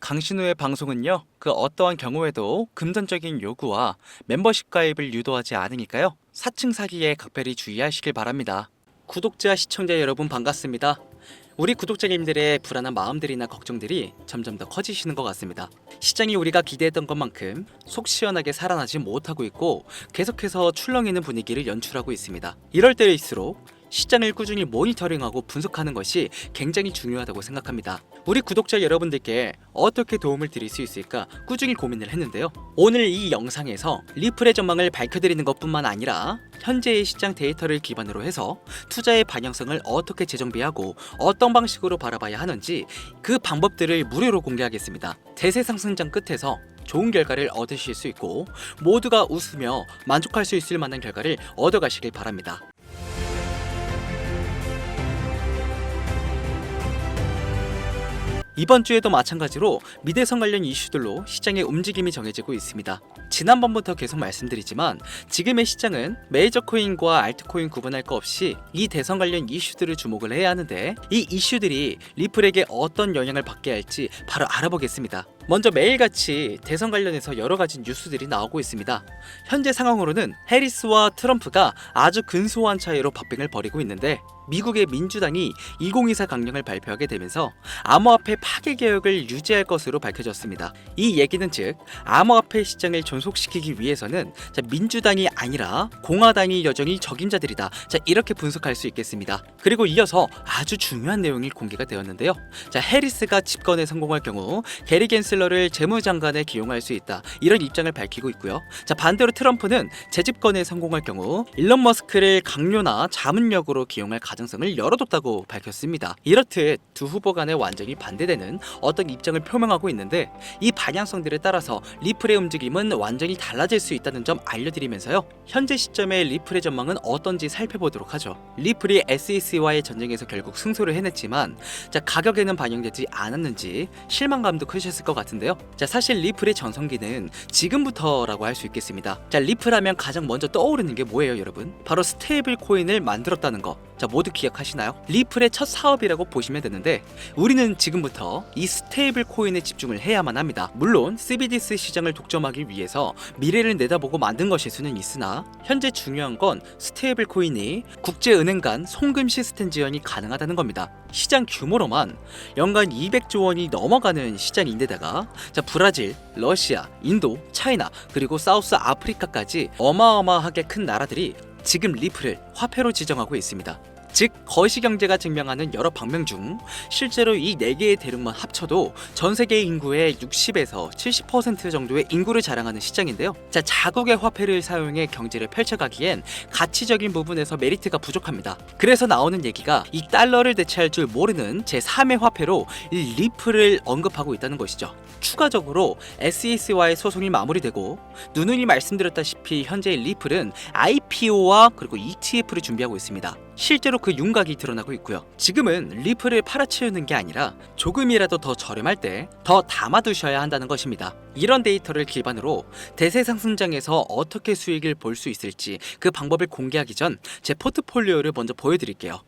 강신우의 방송은요, 그 어떠한 경우에도 금전적인 요구와 멤버십 가입을 유도하지 않으니까요, 사칭 사기에 각별히 주의하시길 바랍니다. 구독자, 시청자 여러분 반갑습니다. 우리 구독자님들의 불안한 마음들이나 걱정들이 점점 더 커지시는 것 같습니다. 시장이 우리가 기대했던 것만큼 속 시원하게 살아나지 못하고 있고 계속해서 출렁이는 분위기를 연출하고 있습니다. 이럴 때일수록 시장을 꾸준히 모니터링하고 분석하는 것이 굉장히 중요하다고 생각합니다. 우리 구독자 여러분들께 어떻게 도움을 드릴 수 있을까 꾸준히 고민을 했는데요. 오늘 이 영상에서 리플의 전망을 밝혀드리는 것뿐만 아니라 현재의 시장 데이터를 기반으로 해서 투자의 방향성을 어떻게 재정비하고 어떤 방식으로 바라봐야 하는지 그 방법들을 무료로 공개하겠습니다. 대세 상승장 끝에서 좋은 결과를 얻으실 수 있고 모두가 웃으며 만족할 수 있을 만한 결과를 얻어가시길 바랍니다. 이번 주에도 마찬가지로 미대선 관련 이슈들로 시장의 움직임이 정해지고 있습니다. 지난번부터 계속 말씀드리지만 지금의 시장은 메이저 코인과 알트코인 구분할 거 없이 이 대선 관련 이슈들을 주목을 해야 하는데 이 이슈들이 리플에게 어떤 영향을 받게 할지 바로 알아보겠습니다. 먼저 매일같이 대선 관련해서 여러가지 뉴스들이 나오고 있습니다. 현재 상황으로는 해리스와 트럼프가 아주 근소한 차이로 박빙을 벌이고 있는데 미국의 민주당이 2024 강령을 발표하게 되면서 암호화폐 파괴 개혁을 유지할 것으로 밝혀졌습니다. 이 얘기는 즉 암호화폐 시장을 존속시키기 위해서는 민주당이 아니라 공화당이 여전히 적임자들이다. 이렇게 분석할 수 있겠습니다. 그리고 이어서 아주 중요한 내용이 공개가 되었는데요. 해리스가 집권에 성공할 경우 게리 겐슬러를 재무장관에 기용할 수 있다. 이런 입장을 밝히고 있고요. 반대로 트럼프는 재집권에 성공할 경우 일론 머스크를 강요나 자문력으로 기용할 가능성을 열어뒀다고 밝혔습니다. 이렇듯 두 후보 간에 완전히 반대되는 어떤 입장을 표명하고 있는데 이 방향성들에 따라서 리플의 움직임은 완전히 달라질 수 있다는 점 알려드리면서요. 현재 시점의 리플의 전망은 어떤지 살펴보도록 하죠. 리플이 SEC와의 전쟁에서 결국 승소를 해냈지만 가격에는 반영되지 않았는지 실망감도 크셨을 것 같은데요. 사실 리플의 전성기는 지금부터라고 할 수 있겠습니다. 리플하면 가장 먼저 떠오르는 게 뭐예요, 여러분? 바로 스테이블 코인을 만들었다는 거. 모두 기억하시나요? 리플의 첫 사업이라고 보시면 되는데 우리는 지금부터 이 스테이블 코인에 집중을 해야만 합니다. 물론 CBDC 시장을 독점하기 위해서 미래를 내다보고 만든 것일 수는 있으나 현재 중요한 건 스테이블 코인이 국제은행 간 송금 시스템 지원이 가능하다는 겁니다. 시장 규모로만 연간 200조 원이 넘어가는 시장인데다가 브라질, 러시아, 인도, 차이나 그리고 사우스 아프리카까지 어마어마하게 큰 나라들이 지금 리플을 화폐로 지정하고 있습니다. 즉 거시경제가 증명하는 여러 방면 중 실제로 이 4개의 대륙만 합쳐도 전 세계 인구의 60에서 70% 정도의 인구를 자랑하는 시장인데요. 자국의 화폐를 사용해 경제를 펼쳐가기엔 가치적인 부분에서 메리트가 부족합니다. 그래서 나오는 얘기가 이 달러를 대체할 줄 모르는 제3의 화폐로 이 리플을 언급하고 있다는 것이죠. 추가적으로 SEC와의 소송이 마무리되고 누누이 말씀드렸다시피 현재 리플은 IPO와 그리고 ETF를 준비하고 있습니다. 실제로 그 윤곽이 드러나고 있고요. 지금은 리플을 팔아치우는 게 아니라 조금이라도 더 저렴할 때 더 담아두셔야 한다는 것입니다. 이런 데이터를 기반으로 대세 상승장에서 어떻게 수익을 볼 수 있을지 그 방법을 공개하기 전 제 포트폴리오를 먼저 보여드릴게요.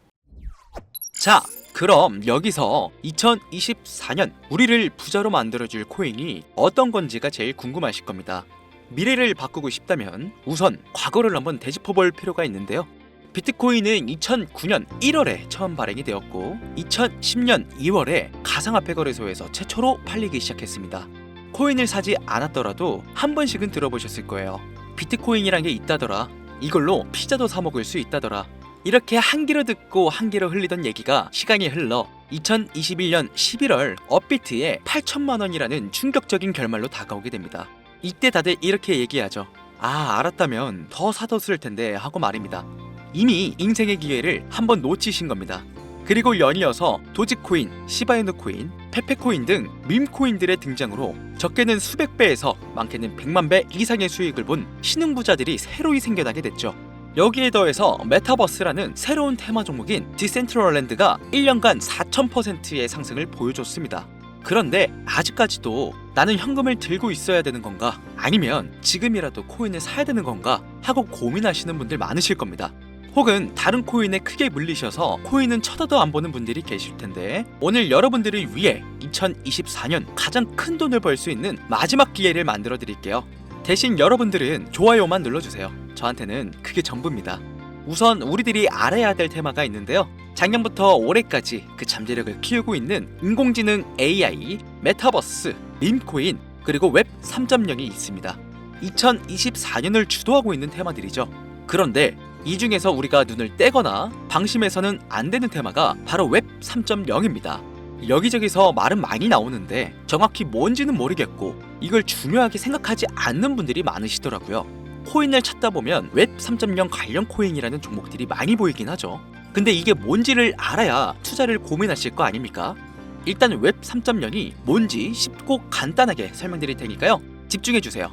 자, 그럼 여기서 2024년 우리를 부자로 만들어줄 코인이 어떤 건지가 제일 궁금하실 겁니다. 미래를 바꾸고 싶다면 우선 과거를 한번 되짚어볼 필요가 있는데요. 비트코인은 2009년 1월에 처음 발행이 되었고 2010년 2월에 가상화폐 거래소에서 최초로 팔리기 시작했습니다. 코인을 사지 않았더라도 한 번씩은 들어보셨을 거예요. 비트코인이란 게 있다더라. 이걸로 피자도 사 먹을 수 있다더라. 이렇게 한 귀로 듣고 한 귀로 흘리던 얘기가 시간이 흘러 2021년 11월 업비트에 8천만 원이라는 충격적인 결말로 다가오게 됩니다. 이때 다들 이렇게 얘기하죠. 알았다면 더 사뒀을 텐데 하고 말입니다. 이미 인생의 기회를 한번 놓치신 겁니다. 그리고 연이어서 도지코인, 시바이누 코인, 페페코인 등 밈코인들의 등장으로 적게는 수백 배에서 많게는 100만 배 이상의 수익을 본 신흥부자들이 새로이 생겨나게 됐죠. 여기에 더해서 메타버스라는 새로운 테마 종목인 디센트럴랜드가 1년간 4000%의 상승을 보여줬습니다. 그런데 아직까지도 나는 현금을 들고 있어야 되는 건가? 아니면 지금이라도 코인을 사야 되는 건가? 하고 고민하시는 분들 많으실 겁니다. 혹은 다른 코인에 크게 물리셔서 코인은 쳐다도 안 보는 분들이 계실 텐데, 오늘 여러분들을 위해 2024년 가장 큰 돈을 벌 수 있는 마지막 기회를 만들어 드릴게요. 대신 여러분들은 좋아요만 눌러주세요. 저한테는 그게 전부입니다. 우선 우리들이 알아야 될 테마가 있는데요. 작년부터 올해까지 그 잠재력을 키우고 있는 인공지능 AI, 메타버스, 밈코인, 그리고 웹 3.0이 있습니다. 2024년을 주도하고 있는 테마들이죠. 그런데 이 중에서 우리가 눈을 떼거나 방심해서는 안 되는 테마가 바로 웹 3.0입니다. 여기저기서 말은 많이 나오는데 정확히 뭔지는 모르겠고 이걸 중요하게 생각하지 않는 분들이 많으시더라고요. 코인을 찾다 보면 웹 3.0 관련 코인이라는 종목들이 많이 보이긴 하죠. 근데 이게 뭔지를 알아야 투자를 고민하실 거 아닙니까? 일단 웹 3.0이 뭔지 쉽고 간단하게 설명드릴 테니까요. 집중해주세요.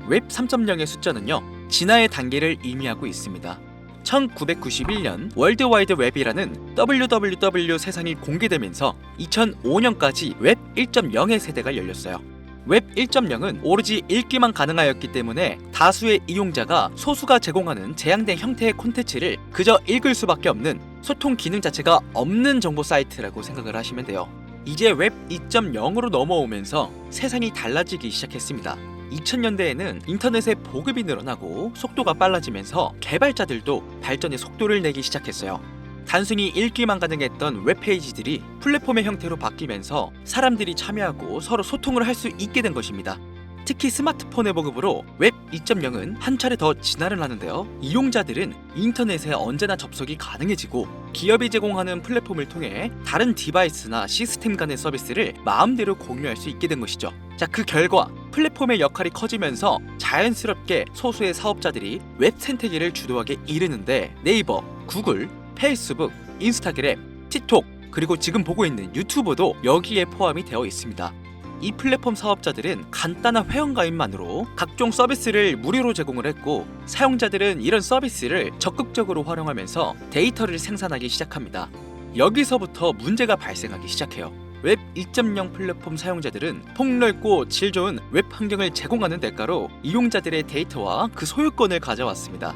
웹 3.0의 숫자는요, 진화의 단계를 의미하고 있습니다. 1991년 월드와이드 웹이라는 WWW 세상이 공개되면서 2005년까지 웹 1.0의 세대가 열렸어요. 웹 1.0은 오로지 읽기만 가능하였기 때문에 다수의 이용자가 소수가 제공하는 제한된 형태의 콘텐츠를 그저 읽을 수밖에 없는 소통 기능 자체가 없는 정보 사이트라고 생각을 하시면 돼요. 이제 웹 2.0으로 넘어오면서 세상이 달라지기 시작했습니다. 2000년대에는 인터넷의 보급이 늘어나고 속도가 빨라지면서 개발자들도 발전의 속도를 내기 시작했어요. 단순히 읽기만 가능했던 웹페이지들이 플랫폼의 형태로 바뀌면서 사람들이 참여하고 서로 소통을 할 수 있게 된 것입니다. 특히 스마트폰의 보급으로 웹 2.0은 한 차례 더 진화를 하는데요. 이용자들은 인터넷에 언제나 접속이 가능해지고 기업이 제공하는 플랫폼을 통해 다른 디바이스나 시스템 간의 서비스를 마음대로 공유할 수 있게 된 것이죠. 자, 그 결과 플랫폼의 역할이 커지면서 자연스럽게 소수의 사업자들이 웹 생태계를 주도하게 이르는데 네이버, 구글, 페이스북, 인스타그램, 틱톡, 그리고 지금 보고 있는 유튜브도 여기에 포함이 되어 있습니다. 이 플랫폼 사업자들은 간단한 회원가입만으로 각종 서비스를 무료로 제공을 했고 사용자들은 이런 서비스를 적극적으로 활용하면서 데이터를 생산하기 시작합니다. 여기서부터 문제가 발생하기 시작해요. 웹 2.0 플랫폼 사용자들은 폭넓고 질 좋은 웹 환경을 제공하는 대가로 이용자들의 데이터와 그 소유권을 가져왔습니다.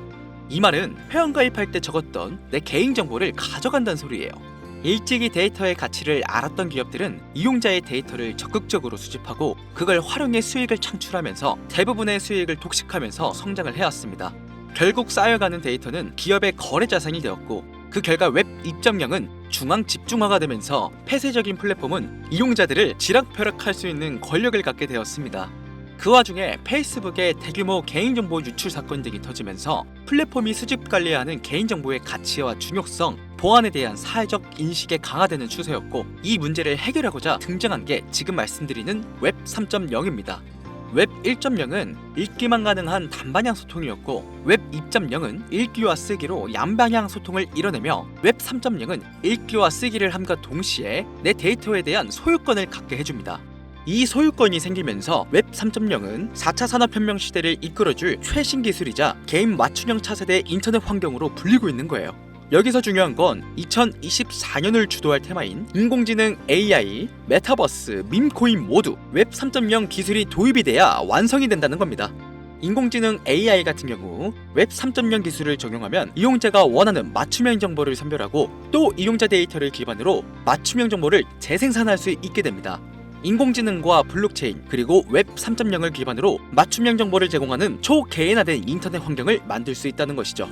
이 말은 회원가입할 때 적었던 내 개인정보를 가져간다는 소리예요. 일찍이 데이터의 가치를 알았던 기업들은 이용자의 데이터를 적극적으로 수집하고 그걸 활용해 수익을 창출하면서 대부분의 수익을 독식하면서 성장을 해왔습니다. 결국 쌓여가는 데이터는 기업의 거래 자산이 되었고 그 결과 웹 2.0은 중앙 집중화가 되면서 폐쇄적인 플랫폼은 이용자들을 지락펴락할 수 있는 권력을 갖게 되었습니다. 그 와중에 페이스북의 대규모 개인정보 유출 사건 등이 터지면서 플랫폼이 수집 관리하는 개인정보의 가치와 중요성, 보안에 대한 사회적 인식이 강화되는 추세였고 이 문제를 해결하고자 등장한 게 지금 말씀드리는 웹 3.0입니다. 웹 1.0은 읽기만 가능한 단방향 소통이었고 웹 2.0은 읽기와 쓰기로 양방향 소통을 이뤄내며 웹 3.0은 읽기와 쓰기를 함과 동시에 내 데이터에 대한 소유권을 갖게 해줍니다. 이 소유권이 생기면서 웹 3.0은 4차 산업혁명 시대를 이끌어줄 최신 기술이자 개인 맞춤형 차세대 인터넷 환경으로 불리고 있는 거예요. 여기서 중요한 건 2024년을 주도할 테마인 인공지능 AI, 메타버스, 밈코인 모두 웹 3.0 기술이 도입이 돼야 완성이 된다는 겁니다. 인공지능 AI 같은 경우 웹 3.0 기술을 적용하면 이용자가 원하는 맞춤형 정보를 선별하고 또 이용자 데이터를 기반으로 맞춤형 정보를 재생산할 수 있게 됩니다. 인공지능과 블록체인 그리고 웹 3.0을 기반으로 맞춤형 정보를 제공하는 초개인화된 인터넷 환경을 만들 수 있다는 것이죠.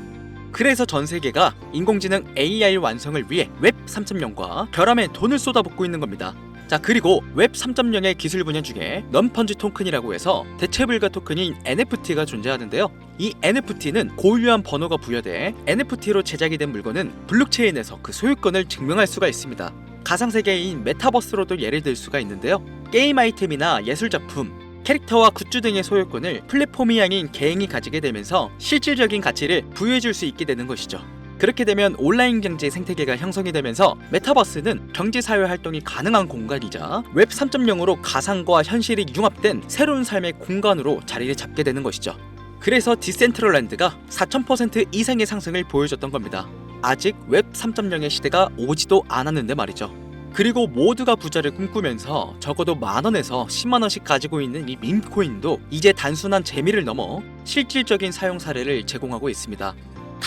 그래서 전 세계가 인공지능 AI 완성을 위해 웹 3.0과 결함에 돈을 쏟아붓고 있는 겁니다. 자, 그리고 웹 3.0의 기술 분야 중에 넌펀지 토큰이라고 해서 대체불가 토큰인 NFT가 존재하는데요. 이 NFT는 고유한 번호가 부여돼 NFT로 제작이 된 물건은 블록체인에서 그 소유권을 증명할 수가 있습니다. 가상세계인 메타버스로도 예를 들 수가 있는데요. 게임 아이템이나 예술작품, 캐릭터와 굿즈 등의 소유권을 플랫폼이 아닌 개인이 가지게 되면서 실질적인 가치를 부여해줄 수 있게 되는 것이죠. 그렇게 되면 온라인 경제 생태계가 형성이 되면서 메타버스는 경제사회 활동이 가능한 공간이자 웹 3.0으로 가상과 현실이 융합된 새로운 삶의 공간으로 자리를 잡게 되는 것이죠. 그래서 디센트럴랜드가 4000% 이상의 상승을 보여줬던 겁니다. 아직 웹 3.0의 시대가 오지도 않았는데 말이죠. 그리고 모두가 부자를 꿈꾸면서 적어도 만원에서 10만원씩 가지고 있는 이 밈코인도 이제 단순한 재미를 넘어 실질적인 사용 사례를 제공하고 있습니다.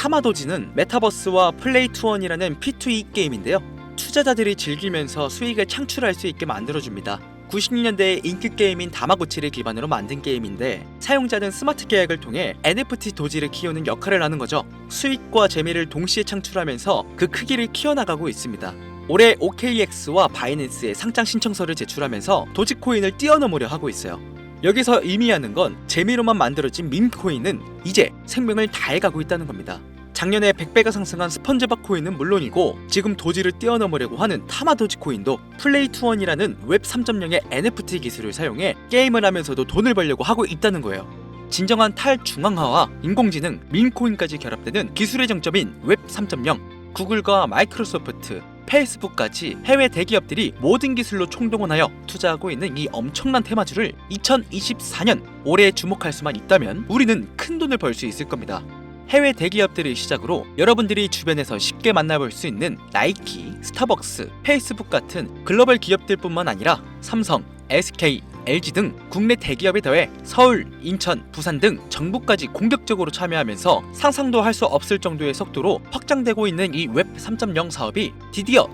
타마도지는 메타버스와 플레이2원이라는 P2E 게임인데요. 투자자들이 즐기면서 수익을 창출할 수 있게 만들어줍니다. 90년대의 인기 게임인 다마고치를 기반으로 만든 게임인데 사용자는 스마트 계약을 통해 NFT 도지를 키우는 역할을 하는 거죠. 수익과 재미를 동시에 창출하면서 그 크기를 키워나가고 있습니다. 올해 OKX와 바이낸스에 상장 신청서를 제출하면서 도지코인을 뛰어넘으려 하고 있어요. 여기서 의미하는 건 재미로만 만들어진 밈코인은 이제 생명을 다해가고 있다는 겁니다. 작년에 100배가 상승한 스펀지밥 코인은 물론이고 지금 도지를 뛰어넘으려고 하는 타마도지 코인도 플레이2원이라는 웹 3.0의 NFT 기술을 사용해 게임을 하면서도 돈을 벌려고 하고 있다는 거예요. 진정한 탈중앙화와 인공지능, 밈코인까지 결합되는 기술의 정점인 웹 3.0, 구글과 마이크로소프트, 페이스북까지 해외 대기업들이 모든 기술로 총동원하여 투자하고 있는 이 엄청난 테마주를 2024년 올해 주목할 수만 있다면 우리는 큰 돈을 벌 수 있을 겁니다. 해외 대기업들을 시작으로 여러분들이 주변에서 쉽게 만나볼 수 있는 나이키, 스타벅스, 페이스북 같은 글로벌 기업들뿐만 아니라 삼성, SK, LG 등 국내 대기업에 더해 서울, 인천, 부산 등 정부까지 공격적으로 참여하면서 상상도 할 수 없을 정도의 속도로 확장되고 있는 이 웹 3.0 사업이 드디어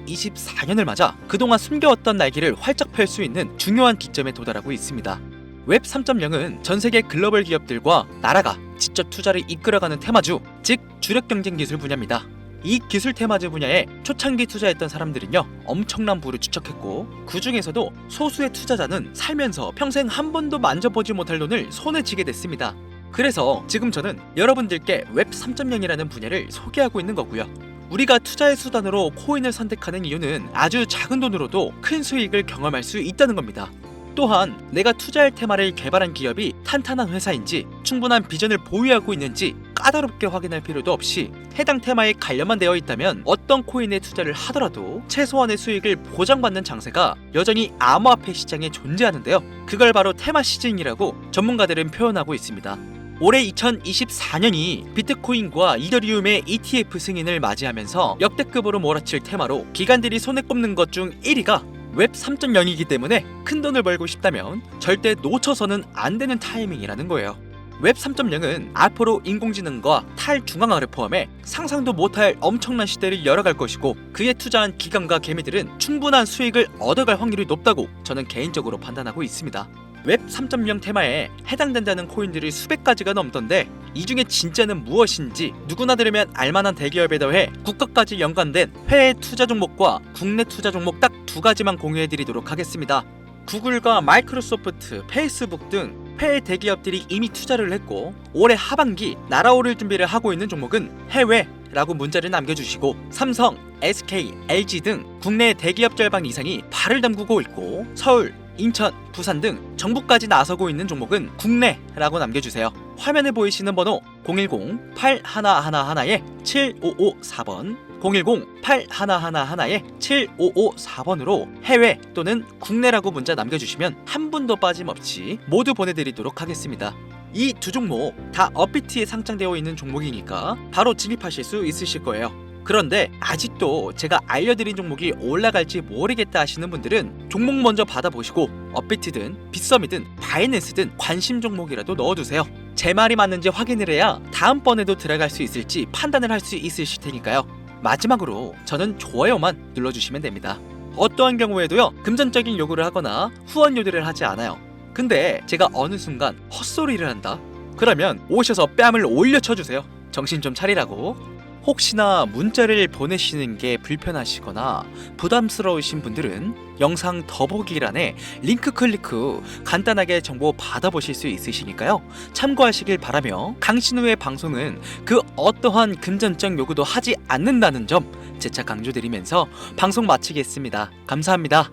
2024년을 맞아 그동안 숨겨왔던 날개를 활짝 펼 수 있는 중요한 기점에 도달하고 있습니다. 웹 3.0은 전 세계 글로벌 기업들과 나라가 직접 투자를 이끌어가는 테마주, 즉 주력 경쟁 기술 분야입니다. 이 기술 테마주 분야에 초창기 투자했던 사람들은요 엄청난 부를 축적했고 그 중에서도 소수의 투자자는 살면서 평생 한 번도 만져보지 못할 돈을 손에 쥐게 됐습니다. 그래서 지금 저는 여러분들께 웹 3.0이라는 분야를 소개하고 있는 거고요. 우리가 투자의 수단으로 코인을 선택하는 이유는 아주 작은 돈으로도 큰 수익을 경험할 수 있다는 겁니다. 또한 내가 투자할 테마를 개발한 기업이 탄탄한 회사인지 충분한 비전을 보유하고 있는지 까다롭게 확인할 필요도 없이 해당 테마에 관련만 되어 있다면 어떤 코인에 투자를 하더라도 최소한의 수익을 보장받는 장세가 여전히 암호화폐 시장에 존재하는데요. 그걸 바로 테마 시즌이라고 전문가들은 표현하고 있습니다. 올해 2024년이 비트코인과 이더리움의 ETF 승인을 맞이하면서 역대급으로 몰아칠 테마로 기관들이 손에 꼽는 것 중 1위가 웹 3.0이기 때문에 큰 돈을 벌고 싶다면 절대 놓쳐서는 안 되는 타이밍이라는 거예요. 웹 3.0은 앞으로 인공지능과 탈중앙화를 포함해 상상도 못할 엄청난 시대를 열어갈 것이고 그에 투자한 기관과 개미들은 충분한 수익을 얻어갈 확률이 높다고 저는 개인적으로 판단하고 있습니다. 웹 3.0 테마에 해당된다는 코인들이 수백 가지가 넘던데 이 중에 진짜는 무엇인지 누구나 들으면 알만한 대기업에 더해 국가까지 연관된 해외 투자 종목과 국내 투자 종목 딱 두 가지만 공유해드리도록 하겠습니다. 구글과 마이크로소프트, 페이스북 등 해외 대기업들이 이미 투자를 했고 올해 하반기 날아오를 준비를 하고 있는 종목은 해외라고 문자를 남겨주시고 삼성, SK, LG 등 국내 대기업 절반 이상이 발을 담그고 있고 서울, 인천, 부산 등 정부까지 나서고 있는 종목은 국내라고 남겨주세요. 화면에 보이시는 번호 010-8111-7554번 010-8111-7554번으로 해외 또는 국내라고 문자 남겨주시면 한 분도 빠짐없이 모두 보내드리도록 하겠습니다. 이 두 종목 다 업비트에 상장되어 있는 종목이니까 바로 진입하실 수 있으실 거예요. 그런데 아직도 제가 알려드린 종목이 올라갈지 모르겠다 하시는 분들은 종목 먼저 받아보시고 업비트든 빗썸이든 바이낸스든 관심 종목이라도 넣어두세요. 제 말이 맞는지 확인을 해야 다음번에도 들어갈 수 있을지 판단을 할 수 있으실 테니까요. 마지막으로 저는 좋아요만 눌러주시면 됩니다. 어떠한 경우에도요 금전적인 요구를 하거나 후원 요구를 하지 않아요. 근데 제가 어느 순간 헛소리를 한다? 그러면 오셔서 뺨을 올려쳐주세요. 정신 좀 차리라고. 혹시나 문자를 보내시는 게 불편하시거나 부담스러우신 분들은 영상 더보기란에 링크 클릭 후 간단하게 정보 받아보실 수 있으시니까요. 참고하시길 바라며 강신우의 방송은 그 어떠한 금전적 요구도 하지 않는다는 점 재차 강조드리면서 방송 마치겠습니다. 감사합니다.